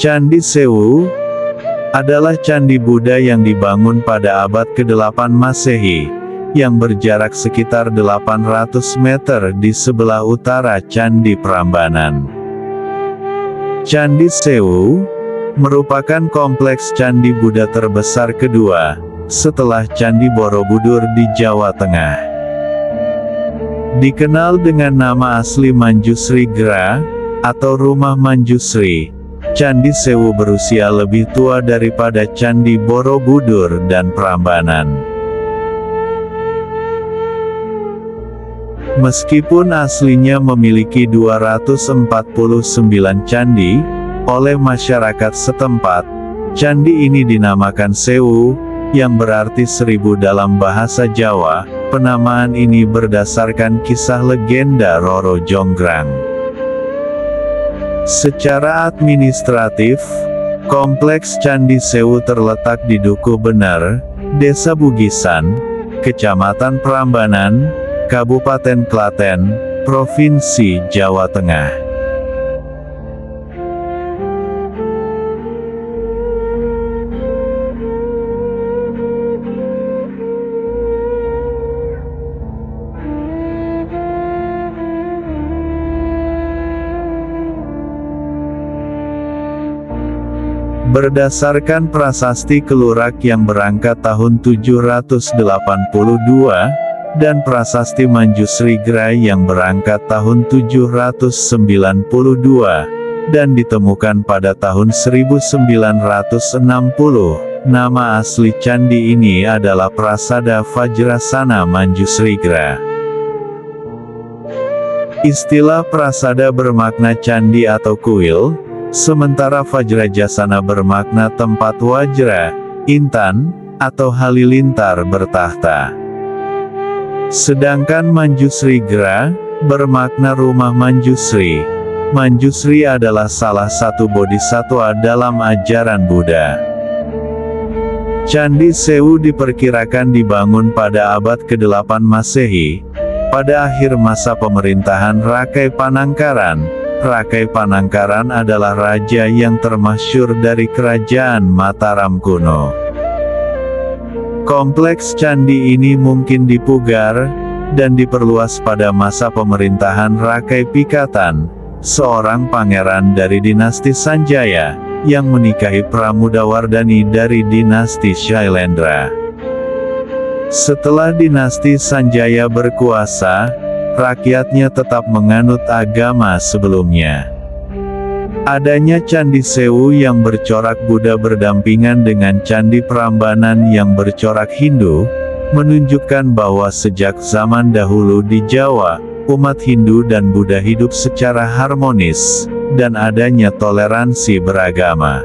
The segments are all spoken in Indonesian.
Candi Sewu adalah candi Buddha yang dibangun pada abad ke-8 Masehi, yang berjarak sekitar 800 meter di sebelah utara Candi Prambanan. Candi Sewu merupakan kompleks candi Buddha terbesar kedua, setelah Candi Borobudur di Jawa Tengah. Dikenal dengan nama asli Manjusri Gra, atau Rumah Manjusri, Candi Sewu berusia lebih tua daripada Candi Borobudur dan Prambanan. Meskipun aslinya memiliki 249 candi, oleh masyarakat setempat, candi ini dinamakan Sewu, yang berarti 1000 dalam bahasa Jawa. Penamaan ini berdasarkan kisah legenda Roro Jonggrang. Secara administratif, kompleks Candi Sewu terletak di Dukuh Bener, Desa Bugisan, Kecamatan Prambanan, Kabupaten Klaten, Provinsi Jawa Tengah. Berdasarkan prasasti Kelurak yang berangkat tahun 782, dan prasasti Manjusri Gra yang berangkat tahun 792, dan ditemukan pada tahun 1960, nama asli candi ini adalah Prasada Vajrasana Manjusri Gra. Istilah prasada bermakna candi atau kuil, sementara Vajrajasana bermakna tempat wajra, intan, atau halilintar bertahta. Sedangkan Manjusri Gra bermakna rumah Manjusri. Manjusri adalah salah satu bodhisattva dalam ajaran Buddha. Candi Sewu diperkirakan dibangun pada abad ke-8 Masehi, pada akhir masa pemerintahan Rakai Panangkaran. Rakai Panangkaran adalah raja yang termasyhur dari kerajaan Mataram kuno. Kompleks candi ini mungkin dipugar dan diperluas pada masa pemerintahan Rakai Pikatan, seorang pangeran dari dinasti Sanjaya, yang menikahi Pramudawardhani dari dinasti Shailendra. Setelah dinasti Sanjaya berkuasa, rakyatnya tetap menganut agama sebelumnya. Adanya Candi Sewu yang bercorak Buddha berdampingan dengan Candi Prambanan yang bercorak Hindu, menunjukkan bahwa sejak zaman dahulu di Jawa, umat Hindu dan Buddha hidup secara harmonis, dan adanya toleransi beragama.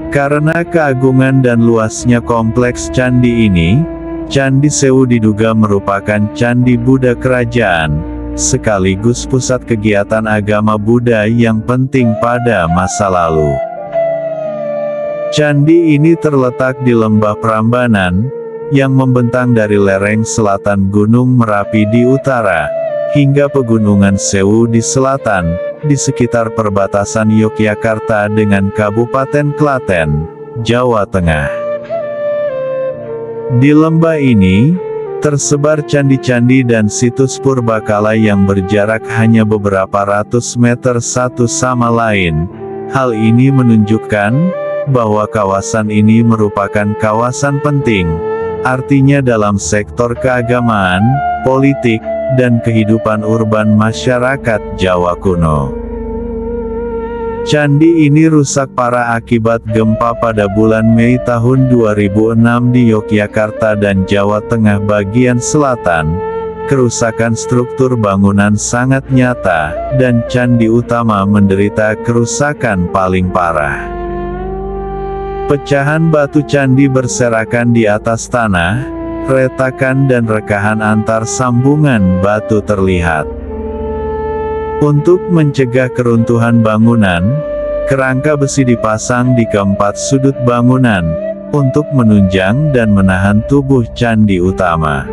Karena keagungan dan luasnya kompleks candi ini, Candi Sewu diduga merupakan candi Buddha kerajaan, sekaligus pusat kegiatan agama Buddha yang penting pada masa lalu. Candi ini terletak di Lembah Prambanan, yang membentang dari lereng selatan Gunung Merapi di utara, hingga Pegunungan Sewu di selatan, di sekitar perbatasan Yogyakarta dengan Kabupaten Klaten, Jawa Tengah. Di lembah ini, tersebar candi-candi dan situs purbakala yang berjarak hanya beberapa ratus meter satu sama lain. Hal ini menunjukkan bahwa kawasan ini merupakan kawasan penting, artinya dalam sektor keagamaan, politik, dan kehidupan urban masyarakat Jawa kuno. Candi ini rusak parah akibat gempa pada bulan Mei tahun 2006 di Yogyakarta dan Jawa Tengah bagian selatan. Kerusakan struktur bangunan sangat nyata, dan candi utama menderita kerusakan paling parah. Pecahan batu candi berserakan di atas tanah, retakan dan rekahan antar sambungan batu terlihat. Untuk mencegah keruntuhan bangunan, kerangka besi dipasang di keempat sudut bangunan, untuk menunjang dan menahan tubuh candi utama.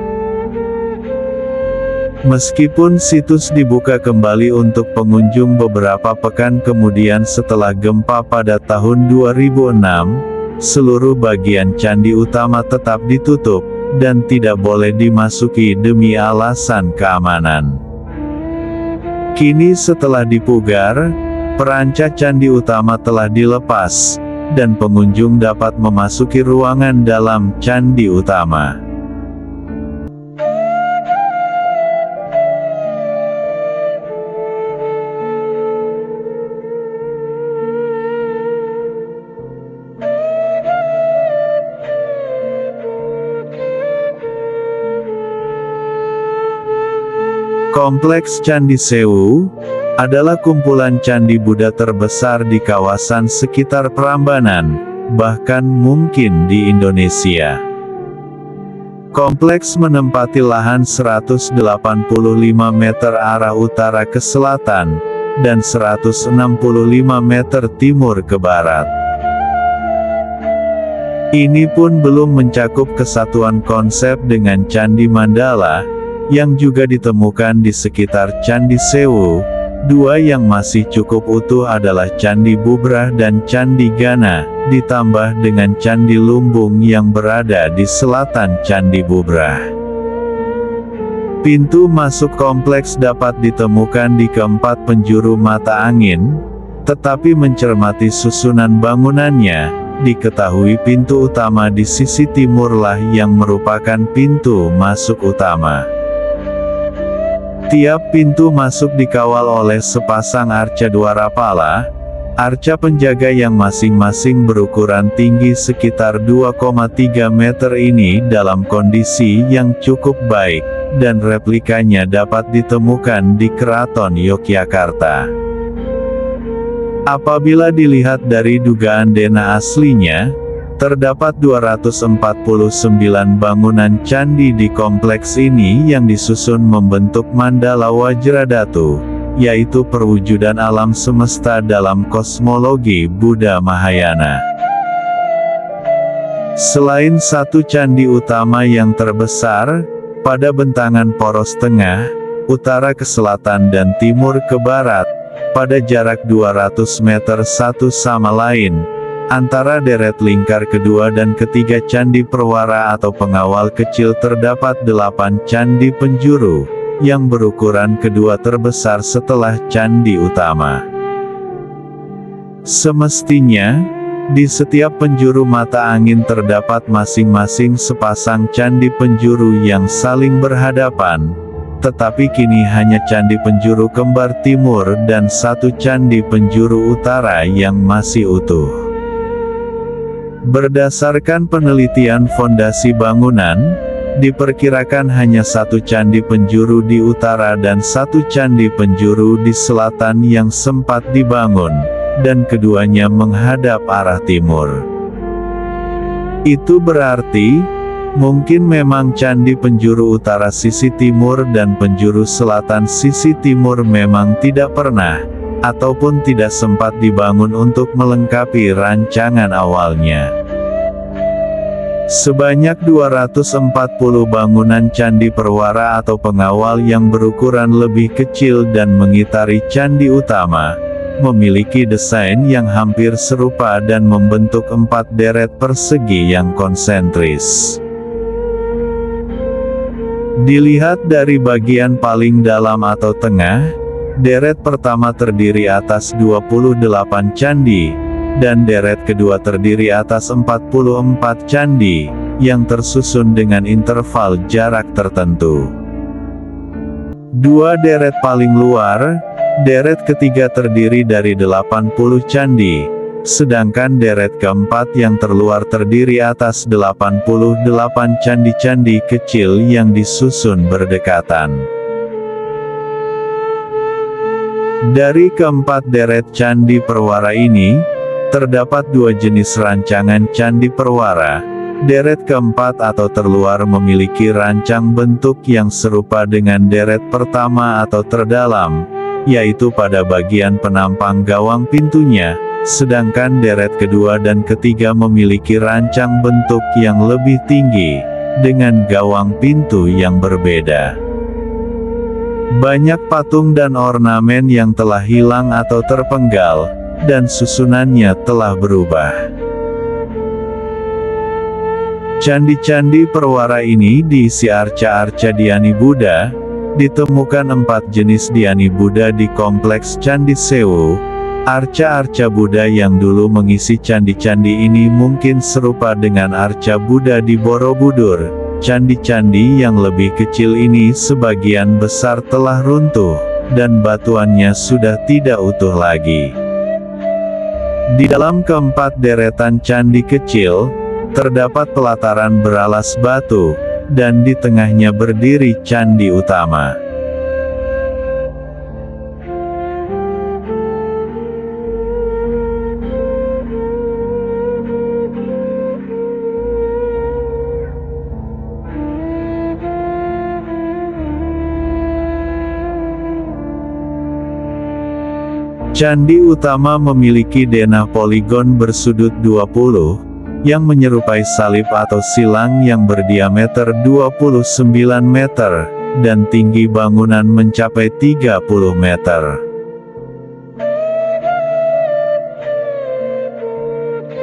Meskipun situs dibuka kembali untuk pengunjung beberapa pekan kemudian setelah gempa pada tahun 2006, seluruh bagian candi utama tetap ditutup, dan tidak boleh dimasuki demi alasan keamanan. Kini setelah dipugar, perancah candi utama telah dilepas, dan pengunjung dapat memasuki ruangan dalam candi utama. Kompleks Candi Sewu adalah kumpulan candi Buddha terbesar di kawasan sekitar Prambanan, bahkan mungkin di Indonesia. Kompleks menempati lahan 185 meter arah utara ke selatan, dan 165 meter timur ke barat. Ini pun belum mencakup kesatuan konsep dengan Candi Mandala, yang juga ditemukan di sekitar Candi Sewu. Dua yang masih cukup utuh adalah Candi Bubrah dan Candi Gana, ditambah dengan Candi Lumbung yang berada di selatan Candi Bubrah. Pintu masuk kompleks dapat ditemukan di keempat penjuru mata angin, tetapi mencermati susunan bangunannya, diketahui pintu utama di sisi timurlah yang merupakan pintu masuk utama. Tiap pintu masuk dikawal oleh sepasang arca dwarapala, arca penjaga yang masing-masing berukuran tinggi sekitar 2,3 meter ini dalam kondisi yang cukup baik, dan replikanya dapat ditemukan di Keraton Yogyakarta. Apabila dilihat dari dugaan DNA aslinya, terdapat 249 bangunan candi di kompleks ini yang disusun membentuk mandala Wajradhatu, yaitu perwujudan alam semesta dalam kosmologi Buddha Mahayana. Selain satu candi utama yang terbesar, pada bentangan poros tengah, utara ke selatan dan timur ke barat, pada jarak 200 meter satu sama lain, antara deret lingkar kedua dan ketiga candi perwara atau pengawal kecil terdapat 8 candi penjuru, yang berukuran kedua terbesar setelah candi utama. Semestinya, di setiap penjuru mata angin terdapat masing-masing sepasang candi penjuru yang saling berhadapan, tetapi kini hanya candi penjuru kembar timur dan satu candi penjuru utara yang masih utuh. Berdasarkan penelitian fondasi bangunan, diperkirakan hanya satu candi penjuru di utara dan satu candi penjuru di selatan yang sempat dibangun, dan keduanya menghadap arah timur. Itu berarti, mungkin memang candi penjuru utara sisi timur dan penjuru selatan sisi timur memang tidak pernah, ataupun tidak sempat dibangun untuk melengkapi rancangan awalnya. Sebanyak 240 bangunan candi perwara atau pengawal yang berukuran lebih kecil dan mengitari candi utama, memiliki desain yang hampir serupa dan membentuk 4 deret persegi yang konsentris. Dilihat dari bagian paling dalam atau tengah, deret pertama terdiri atas 28 candi, dan deret kedua terdiri atas 44 candi, yang tersusun dengan interval jarak tertentu. Dua deret paling luar, deret ketiga terdiri dari 80 candi, sedangkan deret keempat yang terluar terdiri atas 88 candi-candi kecil yang disusun berdekatan. Dari keempat deret candi perwara ini, terdapat 2 jenis rancangan candi perwara. Deret keempat atau terluar memiliki rancang bentuk yang serupa dengan deret pertama atau terdalam, yaitu pada bagian penampang gawang pintunya, sedangkan deret kedua dan ketiga memiliki rancang bentuk yang lebih tinggi, dengan gawang pintu yang berbeda. Banyak patung dan ornamen yang telah hilang atau terpenggal, dan susunannya telah berubah. Candi-candi perwara ini diisi arca-arca Dhyani Buddha. Ditemukan 4 jenis Dhyani Buddha di kompleks Candi Sewu. Arca-arca Buddha yang dulu mengisi candi-candi ini mungkin serupa dengan arca Buddha di Borobudur. Candi-candi yang lebih kecil ini sebagian besar telah runtuh, dan batuannya sudah tidak utuh lagi. Di dalam keempat deretan candi kecil, terdapat pelataran beralas batu, dan di tengahnya berdiri candi utama. Candi utama memiliki denah poligon bersudut 20, yang menyerupai salib atau silang yang berdiameter 29 meter, dan tinggi bangunan mencapai 30 meter.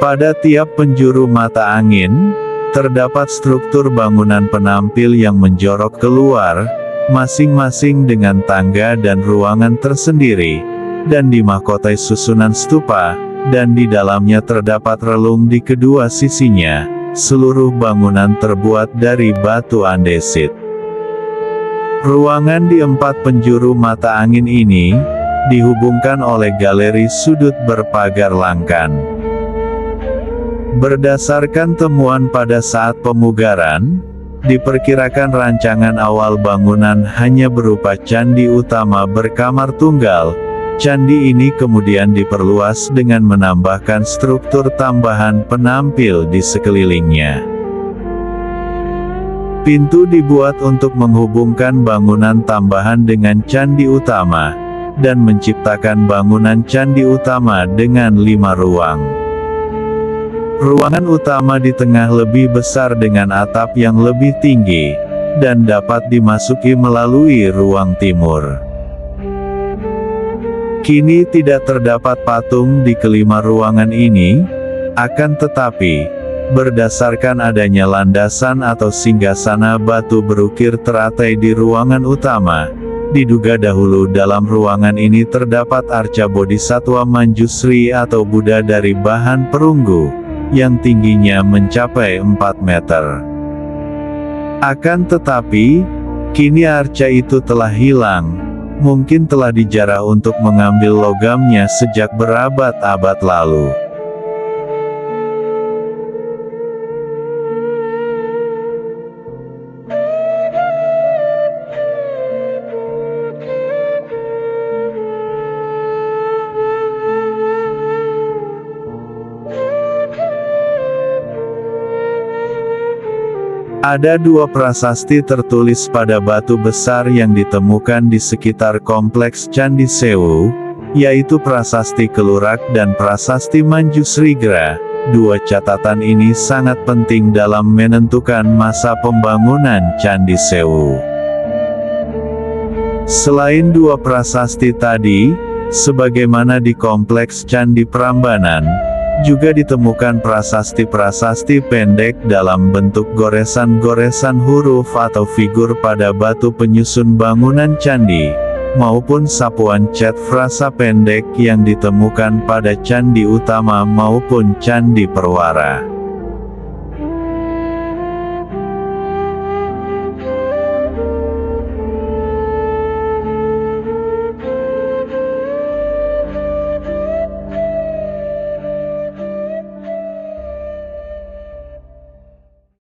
Pada tiap penjuru mata angin, terdapat struktur bangunan penampil yang menjorok keluar, masing-masing dengan tangga dan ruangan tersendiri, dan dimahkotai susunan stupa, dan di dalamnya terdapat relung di kedua sisinya. Seluruh bangunan terbuat dari batu andesit. Ruangan di 4 penjuru mata angin ini dihubungkan oleh galeri sudut berpagar langkan. Berdasarkan temuan pada saat pemugaran, diperkirakan rancangan awal bangunan hanya berupa candi utama berkamar tunggal. Candi ini kemudian diperluas dengan menambahkan struktur tambahan penampil di sekelilingnya. Pintu dibuat untuk menghubungkan bangunan tambahan dengan candi utama, dan menciptakan bangunan candi utama dengan 5 ruang. Ruangan utama di tengah lebih besar dengan atap yang lebih tinggi, dan dapat dimasuki melalui ruang timur. Kini tidak terdapat patung di kelima ruangan ini, akan tetapi, berdasarkan adanya landasan atau singgasana batu berukir teratai di ruangan utama, diduga dahulu dalam ruangan ini terdapat arca Bodhisattva Manjusri atau Buddha dari bahan perunggu, yang tingginya mencapai 4 meter. Akan tetapi, kini arca itu telah hilang. Mungkin telah dijarah untuk mengambil logamnya sejak berabad-abad lalu. Ada 2 prasasti tertulis pada batu besar yang ditemukan di sekitar kompleks Candi Sewu, yaitu Prasasti Kelurak dan Prasasti Manjusrigra. 2 catatan ini sangat penting dalam menentukan masa pembangunan Candi Sewu. Selain 2 prasasti tadi, sebagaimana di kompleks Candi Prambanan, juga ditemukan prasasti-prasasti pendek dalam bentuk goresan-goresan huruf atau figur pada batu penyusun bangunan candi, maupun sapuan cat frasa pendek yang ditemukan pada candi utama maupun candi perwara.